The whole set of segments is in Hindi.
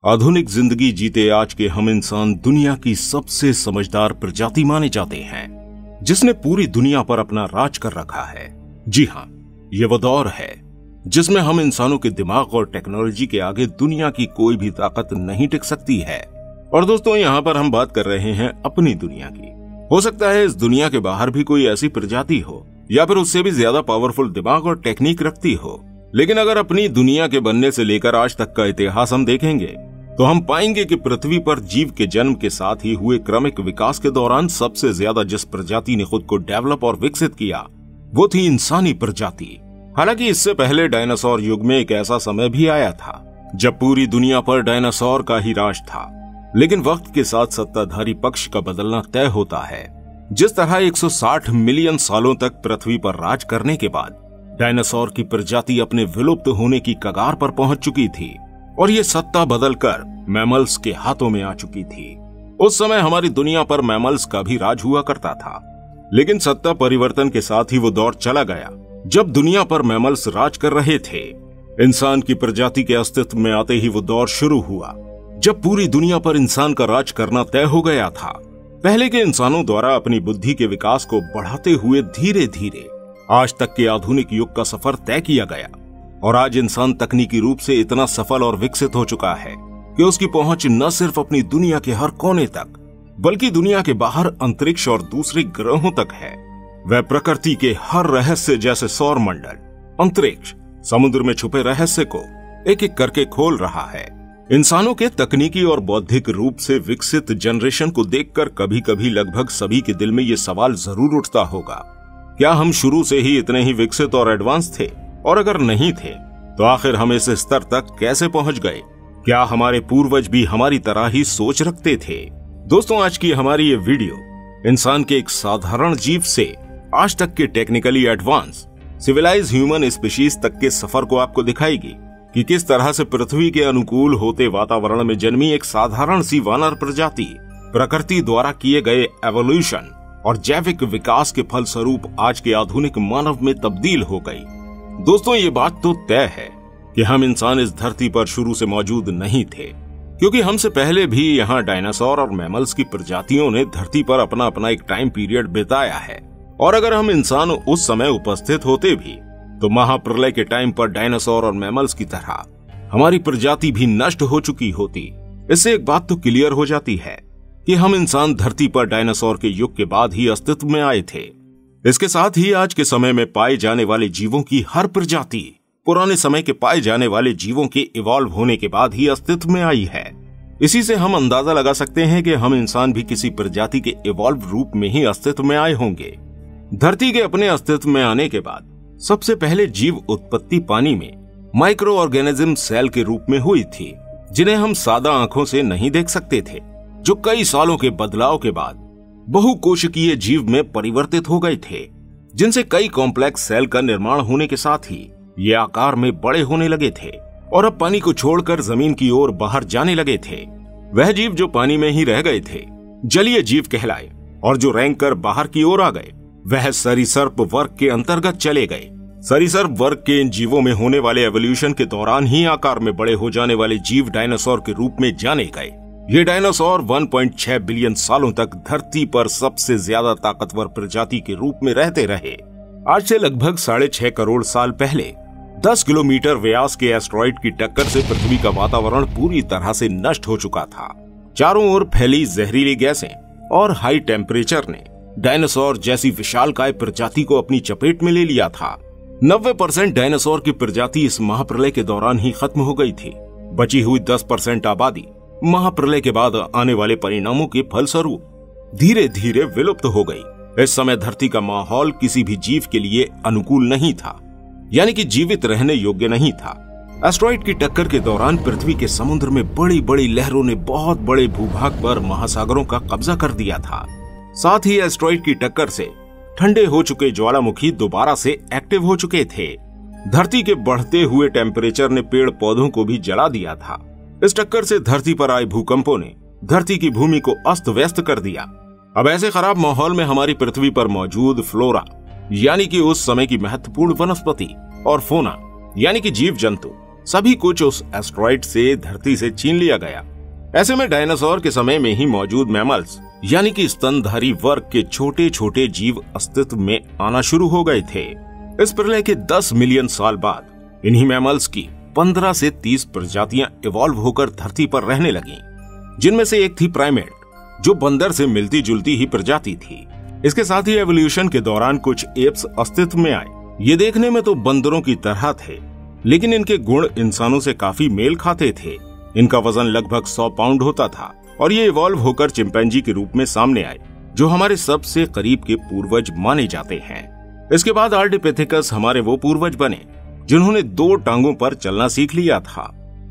आधुनिक जिंदगी जीते आज के हम इंसान दुनिया की सबसे समझदार प्रजाति माने जाते हैं, जिसने पूरी दुनिया पर अपना राज कर रखा है। जी हाँ, ये वो दौर है जिसमें हम इंसानों के दिमाग और टेक्नोलॉजी के आगे दुनिया की कोई भी ताकत नहीं टिक सकती है। और दोस्तों, यहाँ पर हम बात कर रहे हैं अपनी दुनिया की। हो सकता है इस दुनिया के बाहर भी कोई ऐसी प्रजाति हो या फिर उससे भी ज्यादा पावरफुल दिमाग और टेक्निक रखती हो, लेकिन अगर अपनी दुनिया के बनने से लेकर आज तक का इतिहास हम देखेंगे तो हम पाएंगे कि पृथ्वी पर जीव के जन्म के साथ ही हुए क्रमिक विकास के दौरान सबसे ज्यादा जिस प्रजाति ने खुद को डेवलप और विकसित किया वो थी इंसानी प्रजाति। हालांकि इससे पहले डायनासोर युग में एक ऐसा समय भी आया था जब पूरी दुनिया पर डायनासोर का ही राज था, लेकिन वक्त के साथ सत्ताधारी पक्ष का बदलना तय होता है। जिस तरह 160 मिलियन सालों तक पृथ्वी पर राज करने के बाद डायनासोर की प्रजाति अपने विलुप्त होने की कगार पर पहुंच चुकी थी और ये सत्ता बदलकर मैमल्स के हाथों में आ चुकी थी। उस समय हमारी दुनिया पर मैमल्स का भी राज हुआ करता था, लेकिन सत्ता परिवर्तन के साथ ही वो दौर चला गया जब दुनिया पर मैमल्स राज कर रहे थे। इंसान की प्रजाति के अस्तित्व में आते ही वो दौर शुरू हुआ जब पूरी दुनिया पर इंसान का राज करना तय हो गया था। पहले के इंसानों द्वारा अपनी बुद्धि के विकास को बढ़ाते हुए धीरे धीरे आज तक के आधुनिक युग का सफर तय किया गया और आज इंसान तकनीकी रूप से इतना सफल और विकसित हो चुका है कि उसकी पहुंच न सिर्फ अपनी दुनिया के हर कोने तक बल्कि दुनिया के बाहर अंतरिक्ष और दूसरे ग्रहों तक है। वह प्रकृति के हर रहस्य जैसे सौर मंडल, अंतरिक्ष, समुद्र में छुपे रहस्य को एक एक करके खोल रहा है। इंसानों के तकनीकी और बौद्धिक रूप से विकसित जनरेशन को देखकर कभी कभी लगभग सभी के दिल में ये सवाल जरूर उठता होगा, क्या हम शुरू से ही इतने ही विकसित और एडवांस थे? और अगर नहीं थे तो आखिर हम इस स्तर तक कैसे पहुंच गए? क्या हमारे पूर्वज भी हमारी तरह ही सोच रखते थे? दोस्तों, आज की हमारी ये वीडियो इंसान के एक साधारण जीव से आज तक के technically advance civilize human species तक के सफर को आपको दिखाएगी कि किस तरह से पृथ्वी के अनुकूल होते वातावरण में जन्मी एक साधारण सी वानर प्रजाति प्रकृति द्वारा किए गए एवोल्यूशन और जैविक विकास के फलस्वरूप आज के आधुनिक मानव में तब्दील हो गई। दोस्तों, ये बात तो तय है कि हम इंसान इस धरती पर शुरू से मौजूद नहीं थे, क्योंकि हमसे पहले भी यहाँ डायनासोर और मैमल्स की प्रजातियों ने धरती पर अपना अपना एक टाइम पीरियड बिताया है। और अगर हम इंसान उस समय उपस्थित होते भी तो महाप्रलय के टाइम पर डायनासोर और मैमल्स की तरह हमारी प्रजाति भी नष्ट हो चुकी होती। इससे एक बात तो क्लियर हो जाती है कि हम इंसान धरती पर डायनासोर के युग के बाद ही अस्तित्व में आए थे। इसके साथ ही आज के समय में पाए जाने वाले जीवों की हर प्रजाति पुराने समय के पाए जाने वाले जीवों के इवॉल्व होने के बाद ही अस्तित्व में आई है। इसी से हम अंदाजा लगा सकते हैं कि हम इंसान भी किसी प्रजाति के इवॉल्व रूप में ही अस्तित्व में आए होंगे। धरती के अपने अस्तित्व में आने के बाद सबसे पहले जीव उत्पत्ति पानी में माइक्रो ऑर्गेनिज्म सेल के रूप में हुई थी, जिन्हें हम सादा आंखों से नहीं देख सकते थे, जो कई सालों के बदलाव के बाद बहुकोशिकीय जीव में परिवर्तित हो गए थे, जिनसे कई कॉम्प्लेक्स सेल का निर्माण होने के साथ ही ये आकार में बड़े होने लगे थे और अब पानी को छोड़कर जमीन की ओर बाहर जाने लगे थे। वह जीव जो पानी में ही रह गए थे जलीय जीव कहलाए और जो रेंग कर बाहर की ओर आ गए वह सरीसर्प वर्ग के अंतर्गत चले गए। सरीसर्प वर्ग के इन जीवों में होने वाले एवोल्यूशन के दौरान ही आकार में बड़े हो जाने वाले जीव डायनासोर के रूप में जाने गए। ये डायनासोर 1.6 बिलियन सालों तक धरती पर सबसे ज्यादा ताकतवर प्रजाति के रूप में रहते रहे। आज से लगभग 6.5 करोड़ साल पहले 10 किलोमीटर व्यास के एस्ट्रॉइड की टक्कर से पृथ्वी का वातावरण पूरी तरह से नष्ट हो चुका था। चारों ओर फैली जहरीली गैसें और हाई टेम्परेचर ने डायनासोर जैसी विशालकाय प्रजाति को अपनी चपेट में ले लिया था। 90% डायनासोर की प्रजाति इस महाप्रलय के दौरान ही खत्म हो गई थी। बची हुई 10% आबादी महाप्रलय के बाद आने वाले परिणामों के फलस्वरूप धीरे धीरे विलुप्त हो गई। इस समय धरती का माहौल किसी भी जीव के लिए अनुकूल नहीं था, यानी कि जीवित रहने योग्य नहीं था। एस्ट्रॉइड की टक्कर के दौरान पृथ्वी के समुद्र में बड़ी बड़ी लहरों ने बहुत बड़े भूभाग पर महासागरों का कब्जा कर दिया था। साथ ही एस्ट्रॉइड की टक्कर से ठंडे हो चुके ज्वालामुखी दोबारा से एक्टिव हो चुके थे। धरती के बढ़ते हुए टेम्परेचर ने पेड़ पौधों को भी जला दिया था। इस टक्कर से धरती पर आए भूकंपों ने धरती की भूमि को अस्त व्यस्त कर दिया। अब ऐसे खराब माहौल में हमारी पृथ्वी पर मौजूद फ्लोरा यानी कि उस समय की महत्वपूर्ण वनस्पति और फोना यानी कि जीव जंतु सभी कुछ उस एस्ट्रॉइड से धरती से छीन लिया गया। ऐसे में डायनासोर के समय में ही मौजूद मैमल्स यानी कि स्तनधारी वर्ग के छोटे छोटे जीव अस्तित्व में आना शुरू हो गए थे। इस प्रलय के 10 मिलियन साल बाद इन्हीं मैमल्स की 15 से 30 प्रजातियां इवॉल्व होकर धरती पर रहने लगीं, जिनमें से एक थी प्राइमेट, जो बंदर से मिलती जुलती ही प्रजाति थी। इसके साथ ही एवोल्यूशन के दौरान कुछ एप्स अस्तित्व में आए। ये देखने में तो बंदरों की तरह थे, लेकिन इनके गुण इंसानों से काफी मेल खाते थे। इनका वजन लगभग 100 पाउंड होता था और ये इवॉल्व होकर चिंपैंजी के रूप में सामने आए, जो हमारे सबसे करीब के पूर्वज माने जाते हैं। इसके बाद आर्डिपिथेकस हमारे वो पूर्वज बने जिन्होंने 2 टांगों पर चलना सीख लिया था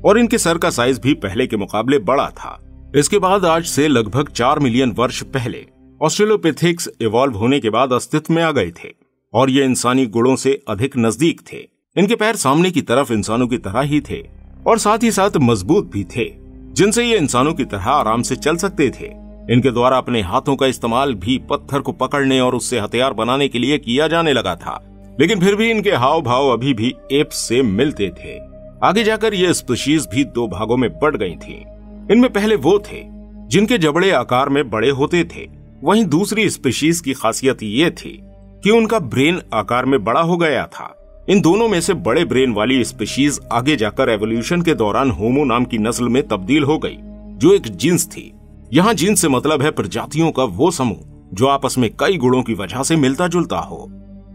और इनके सर का साइज भी पहले के मुकाबले बड़ा था। इसके बाद आज से लगभग 4 मिलियन वर्ष पहले ऑस्ट्रेलोपिथेक्स इवॉल्व होने के बाद अस्तित्व में आ गए थे और ये इंसानी गुणों से अधिक नजदीक थे। इनके पैर सामने की तरफ इंसानों की तरह ही थे और साथ ही साथ मजबूत भी थे, जिनसे ये इंसानों की तरह आराम से चल सकते थे। इनके द्वारा अपने हाथों का इस्तेमाल भी पत्थर को पकड़ने और उससे हथियार बनाने के लिए किया जाने लगा था, लेकिन फिर भी इनके हाव भाव अभी भी एप्स से मिलते थे। आगे जाकर ये स्पीशीज भी 2 भागों में बढ़ गई थी। इनमें पहले वो थे जिनके जबड़े आकार में बड़े होते थे, वहीं दूसरी स्पीशीज की खासियत ये थी कि उनका ब्रेन आकार में बड़ा हो गया था। इन दोनों में से बड़े ब्रेन वाली स्पीशीज आगे जाकर एवोल्यूशन के दौरान होमो नाम की नस्ल में तब्दील हो गई, जो एक जीन्स थी। यहाँ जीन्स से मतलब है प्रजातियों का वो समूह जो आपस में कई गुणों की वजह से मिलता जुलता हो।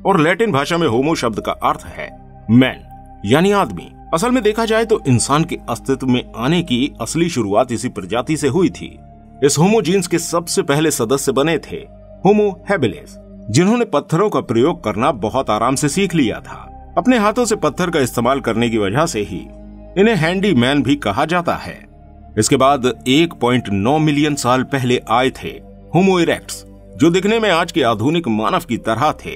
और लैटिन भाषा में होमो शब्द का अर्थ है मैन यानी आदमी। असल में देखा जाए तो इंसान के अस्तित्व में आने की असली शुरुआत इसी प्रजाति से हुई थी। इस होमो जीन्स के सबसे पहले सदस्य बने थे होमो हैबिलिस, जिन्होंने पत्थरों का प्रयोग करना बहुत आराम से सीख लिया था। अपने हाथों से पत्थर का इस्तेमाल करने की वजह से ही इन्हें हैंडी मैन भी कहा जाता है। इसके बाद 1.9 मिलियन साल पहले आए थे होमो इरेक्ट्स, जो दिखने में आज के आधुनिक मानव की तरह थे।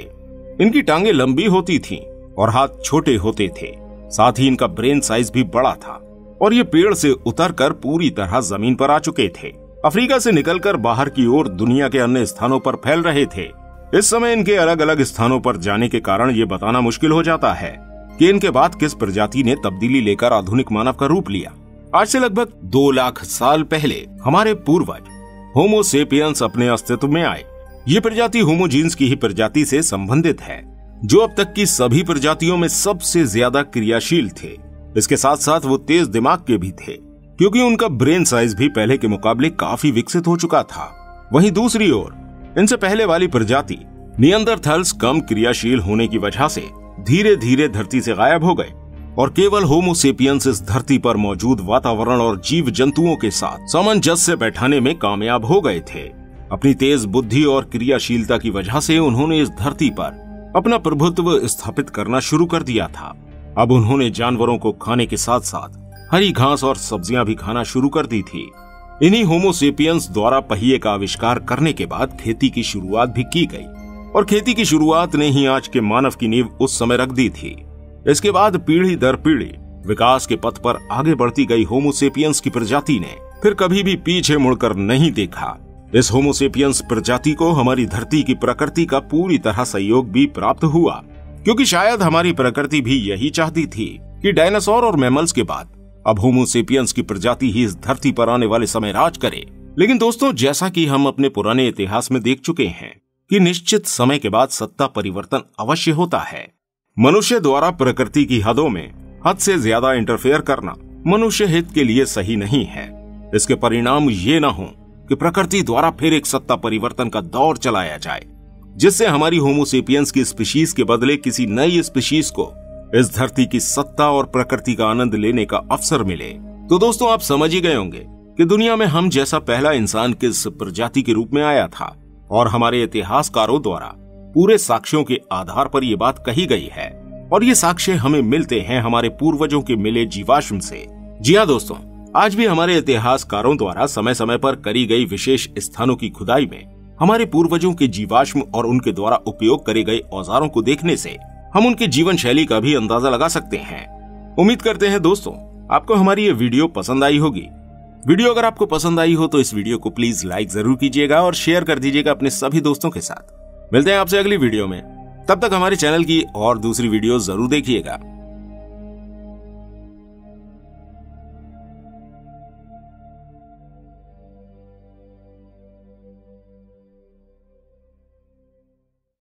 इनकी टांगे लंबी होती थीं और हाथ छोटे होते थे। साथ ही इनका ब्रेन साइज भी बड़ा था और ये पेड़ से उतरकर पूरी तरह जमीन पर आ चुके थे। अफ्रीका से निकलकर बाहर की ओर दुनिया के अन्य स्थानों पर फैल रहे थे। इस समय इनके अलग अलग स्थानों पर जाने के कारण ये बताना मुश्किल हो जाता है कि इनके बाद किस प्रजाति ने तब्दीली लेकर आधुनिक मानव का रूप लिया। आज से लगभग 2 लाख साल पहले हमारे पूर्वज होमो सेपियंस अपने अस्तित्व में आए। ये प्रजाति होमो जीन्स की ही प्रजाति से संबंधित है, जो अब तक की सभी प्रजातियों में सबसे ज्यादा क्रियाशील थे। इसके साथ साथ वो तेज दिमाग के भी थे, क्योंकि उनका ब्रेन साइज भी पहले के मुकाबले काफी विकसित हो चुका था। वहीं दूसरी ओर इनसे पहले वाली प्रजाति नियंदरथल्स कम क्रियाशील होने की वजह से धीरे धीरे धरती से गायब हो गए और केवल होमो सेपियंस इस धरती पर मौजूद वातावरण और जीव जंतुओं के साथ सामंजस्य बैठाने में कामयाब हो गए थे। अपनी तेज बुद्धि और क्रियाशीलता की वजह से उन्होंने इस धरती पर अपना प्रभुत्व स्थापित करना शुरू कर दिया था। अब उन्होंने जानवरों को खाने के साथ साथ हरी घास और सब्जियां भी खाना शुरू कर दी थी। इन्हीं होमो सेपियंस द्वारा पहिए का आविष्कार करने के बाद खेती की शुरुआत भी की गई और खेती की शुरुआत ने ही आज के मानव की नींव उस समय रख दी थी। इसके बाद पीढ़ी दर पीढ़ी विकास के पथ पर आगे बढ़ती गई होमो सेपियंस की प्रजाति ने फिर कभी भी पीछे मुड़कर नहीं देखा। इस होमो सेपियंस प्रजाति को हमारी धरती की प्रकृति का पूरी तरह सहयोग भी प्राप्त हुआ, क्योंकि शायद हमारी प्रकृति भी यही चाहती थी कि डायनासोर और मैमल्स के बाद अब होमो सेपियंस की प्रजाति ही इस धरती पर आने वाले समय राज करे। लेकिन दोस्तों, जैसा कि हम अपने पुराने इतिहास में देख चुके हैं कि निश्चित समय के बाद सत्ता परिवर्तन अवश्य होता है। मनुष्य द्वारा प्रकृति की हदों में हद से ज्यादा इंटरफेयर करना मनुष्य हित के लिए सही नहीं है। इसके परिणाम ये ना हो कि प्रकृति द्वारा फिर एक सत्ता परिवर्तन का दौर चलाया जाए, जिससे हमारी होमो सेपियंस की स्पीशीज के बदले किसी नई स्पीशीज को इस धरती की सत्ता और प्रकृति का आनंद लेने का अवसर मिले। तो दोस्तों, आप समझ ही गए होंगे कि दुनिया में हम जैसा पहला इंसान किस प्रजाति के रूप में आया था और हमारे इतिहासकारों द्वारा पूरे साक्ष्यों के आधार पर यह बात कही गई है और ये साक्ष्य हमें मिलते हैं हमारे पूर्वजों के मिले जीवाश्म से। जी हाँ दोस्तों, आज भी हमारे इतिहासकारों द्वारा समय समय पर करी गई विशेष स्थानों की खुदाई में हमारे पूर्वजों के जीवाश्म और उनके द्वारा उपयोग करे गए औजारों को देखने से हम उनके जीवन शैली का भी अंदाजा लगा सकते हैं। उम्मीद करते हैं दोस्तों आपको हमारी ये वीडियो पसंद आई होगी। वीडियो अगर आपको पसंद आई हो तो इस वीडियो को प्लीज लाइक जरूर कीजिएगा और शेयर कर दीजिएगा अपने सभी दोस्तों के साथ। मिलते हैं आपसे अगली वीडियो में, तब तक हमारे चैनल की और दूसरी वीडियो जरूर देखिएगा।